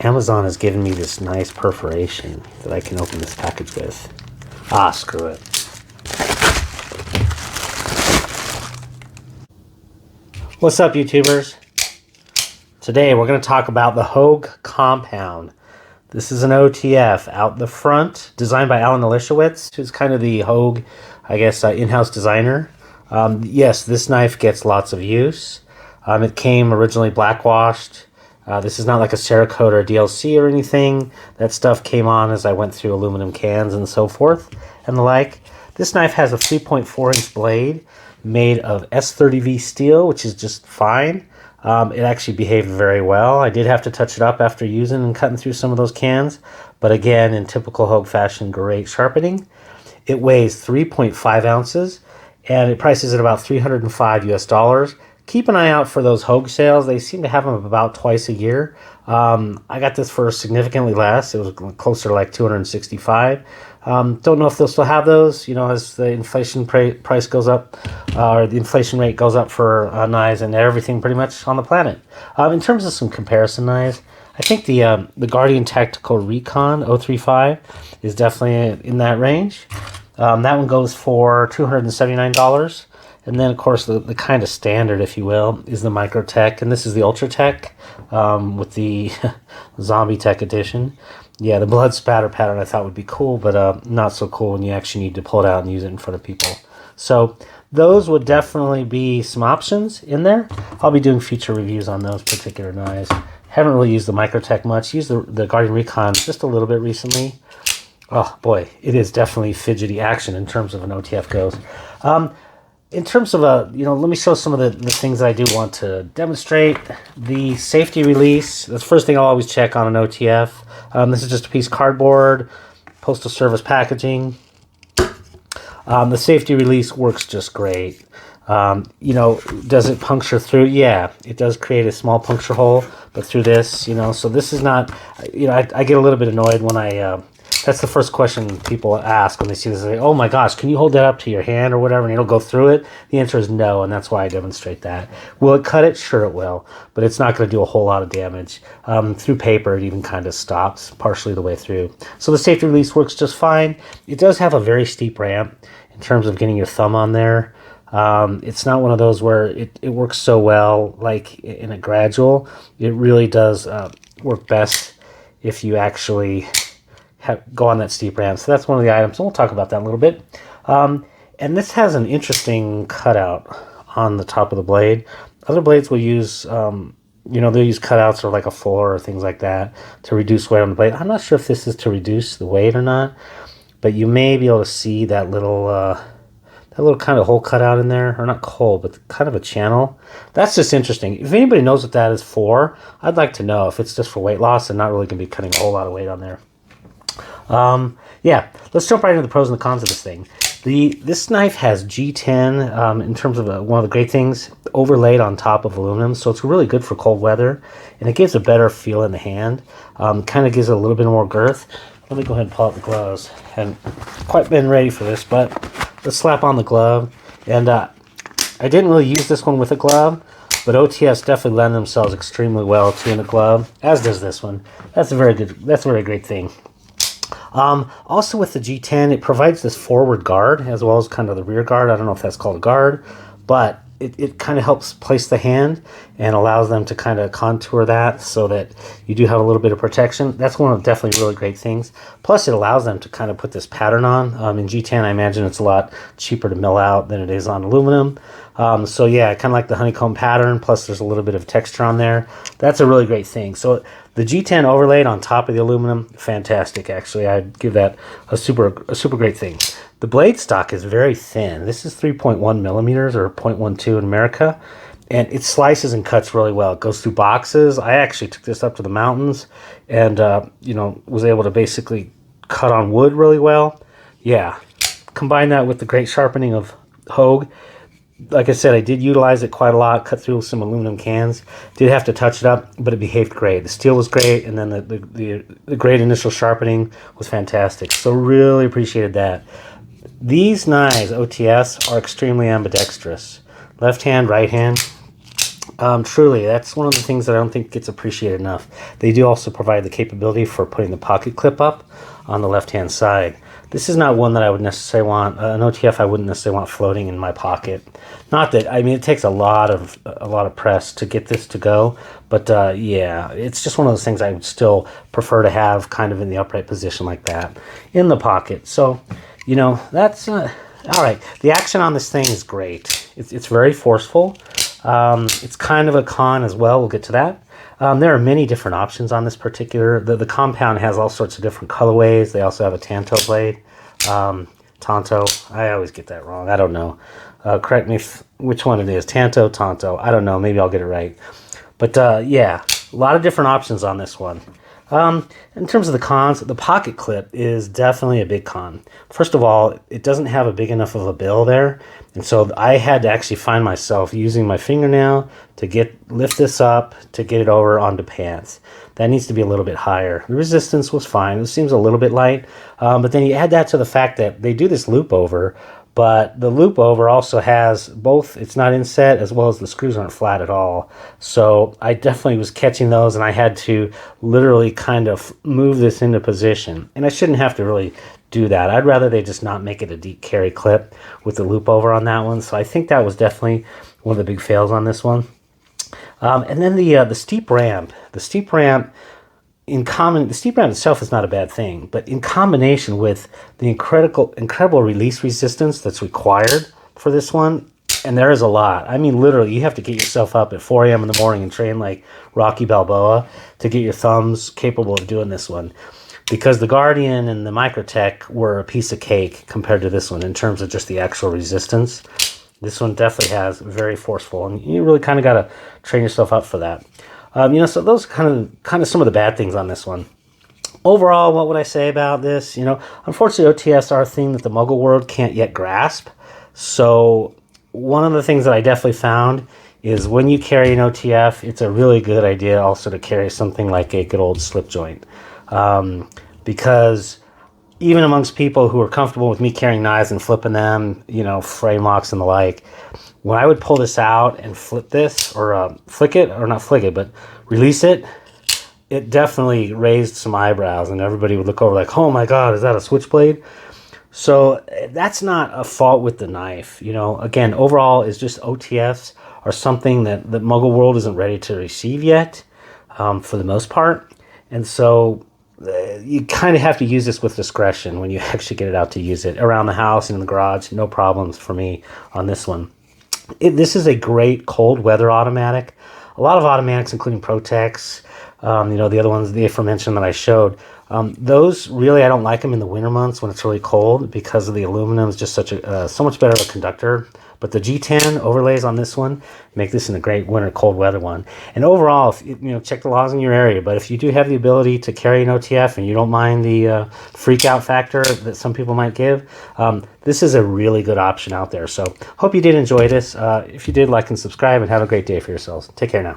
Amazon has given me this nice perforation that I can open this package with. Ah, screw it. What's up, YouTubers? Today we're going to talk about the Hogue Compound. This is an OTF out the front, designed by Alan Elishewitz, who's kind of the Hogue, I guess, in-house designer. Yes, this knife gets lots of use. It came originally blackwashed. This is not like a Cerakote or a DLC or anything. That stuff came on as I went through aluminum cans and so forth and the like. This knife has a 3.4-inch blade made of S30V steel, which is just fine. It actually behaved very well. I did have to touch it up after using and cutting through some of those cans. But again, in typical Hogue fashion, great sharpening. It weighs 3.5 ounces and it prices at about $305 US. Keep an eye out for those Hogue sales. They seem to have them about twice a year. I got this for significantly less. It was closer to like $265. Don't know if they'll still have those, you know, as the inflation price goes up, or the inflation rate goes up for knives and everything pretty much on the planet. In terms of some comparison knives, I think the Guardian Tactical Recon 035 is definitely in that range. That one goes for $279. And then, of course, the kind of standard, if you will, is the Microtech. And this is the Ultratech with the Zombie Tech edition. Yeah, the blood spatter pattern I thought would be cool, but not so cool when you actually need to pull it out and use it in front of people. So those would definitely be some options in there. I'll be doing future reviews on those particular knives. Haven't really used the Microtech much. Used the Guardian Recon just a little bit recently. Oh, boy, it is definitely fidgety action in terms of an OTF goes. In terms of let me show some of the things that I do want to demonstrate. The safety release, that's the first thing I'll always check on an OTF. This is just a piece of cardboard, postal service packaging. The safety release works just great. Does it puncture through? Yeah, it does create a small puncture hole, but through this, so this is not, I get a little bit annoyed when that's the first question people ask when they see this. They say, oh my gosh, can you hold that up to your hand or whatever and it'll go through it? The answer is no, and that's why I demonstrate that. Will it cut it? Sure it will, but it's not going to do a whole lot of damage. Through paper, it even kind of stops partially the way through. So the safety release works just fine. It does have a very steep ramp in terms of getting your thumb on there. It's not one of those where it works so well like in a gradual. It really does work best if you actually go on that steep ramp. So that's one of the items. We'll talk about that a little bit. And this has an interesting cutout on the top of the blade. Other blades will use, they'll use cutouts or like a floor or things like that to reduce weight on the blade. I'm not sure if this is to reduce the weight or not, but you may be able to see that little kind of hole cut out in there, or not hole, but kind of a channel. That's just interesting. If anybody knows what that is for, I'd like to know if it's just for weight loss and not really going to be cutting a whole lot of weight on there. Yeah, let's jump right into the pros and the cons of this thing. This knife has G10 in terms of one of the great things, overlaid on top of aluminum, so it's really good for cold weather, and it gives a better feel in the hand. Kind of gives it a little bit more girth. Let me go ahead and pull out the gloves. Hadn't quite been ready for this, but let's slap on the glove. And I didn't really use this one with a glove, but OTFs definitely lend themselves extremely well to in a glove, as does this one. That's a very great thing. Also with the G10, it provides this forward guard as well as kind of the rear guard. I don't know if that's called a guard, but it kind of helps place the hand and allows them to kind of contour that so that you do have a little bit of protection. That's one of definitely really great things. Plus, it allows them to kind of put this pattern on. In G10, I imagine it's a lot cheaper to mill out than it is on aluminum. So yeah, I kind of like the honeycomb pattern. Plus, there's a little bit of texture on there. That's a really great thing. So the G10 overlaid on top of the aluminum, fantastic. Actually, I'd give that a super great thing. The blade stock is very thin. This is 3.1 millimeters or 0.12 in America, and it slices and cuts really well. It goes through boxes. I actually took this up to the mountains and was able to basically cut on wood really well. Yeah, combine that with the great sharpening of Hogue. Like I said, I did utilize it quite a lot, cut through some aluminum cans. Did have to touch it up, but it behaved great. The steel was great, and then the great initial sharpening was fantastic. So really appreciated that. These knives, OTFs, are extremely ambidextrous. Left hand, right hand. Truly, that's one of the things that I don't think gets appreciated enough. They do also provide the capability for putting the pocket clip up on the left-hand side. This is not one that I would necessarily want, an OTF I wouldn't necessarily want floating in my pocket. Not that, I mean, it takes a lot of press to get this to go, but yeah, it's just one of those things I would still prefer to have kind of in the upright position like that, in the pocket. So, you know, that's, all right. The action on this thing is great. It's very forceful. It's kind of a con as well. We'll get to that. There are many different options on this particular. The Compound has all sorts of different colorways. They also have a Tanto blade. Tonto. I always get that wrong. I don't know. Correct me which one it is. Tanto, Tonto. I don't know. Maybe I'll get it right. But yeah, a lot of different options on this one. In terms of the cons, the pocket clip is definitely a big con. First of all, it doesn't have a big enough of a bill there. And so I had to actually find myself using my fingernail to lift this up to get it over onto pants. That needs to be a little bit higher. The resistance was fine. It seems a little bit light. But then you add that to the fact that they do this loop over, but the loop over also has both, it's not inset as well as the screws aren't flat at all. So I definitely was catching those and I had to literally kind of move this into position. And I shouldn't have to really do that. I'd rather they just not make it a deep carry clip with the loop over on that one. So I think that was definitely one of the big fails on this one. And then the steep ramp. The steep ramp itself is not a bad thing, but in combination with the incredible release resistance that's required for this one, and there is a lot. I mean, literally, you have to get yourself up at 4 a.m. in the morning and train like Rocky Balboa to get your thumbs capable of doing this one. Because the Guardian and the Microtech were a piece of cake compared to this one in terms of just the actual resistance. This one definitely has very forceful, and you really kind of got to train yourself up for that. You know, so those are kind of some of the bad things on this one. Overall, what would I say about this? You know, unfortunately, OTFs are a thing that the Muggle world can't yet grasp. So one of the things that I definitely found is when you carry an OTF, it's a really good idea also to carry something like a good old slip joint. Because even amongst people who are comfortable with me carrying knives and flipping them, you know, frame locks and the like, when I would pull this out and flip this, or flick it, or not flick it, but release it, it definitely raised some eyebrows, and everybody would look over like, oh my God, is that a switchblade? So that's not a fault with the knife. You know, again, overall, it's just OTFs are something that the Muggle world isn't ready to receive yet, for the most part. And so you kind of have to use this with discretion when you actually get it out to use it. Around the house and in the garage, no problems for me on this one. This is a great cold weather automatic. A lot of automatics, including Protex, you know, the other ones, the aforementioned that I showed, those really, I don't like them in the winter months when it's really cold because of the aluminum is just so much better of a conductor. But the G10 overlays on this one make this in a great winter cold weather one. And overall, if you know, check the laws in your area. But if you do have the ability to carry an OTF and you don't mind the freak out factor that some people might give, this is a really good option out there. So hope you did enjoy this. If you did, like and subscribe, and have a great day for yourselves. Take care now.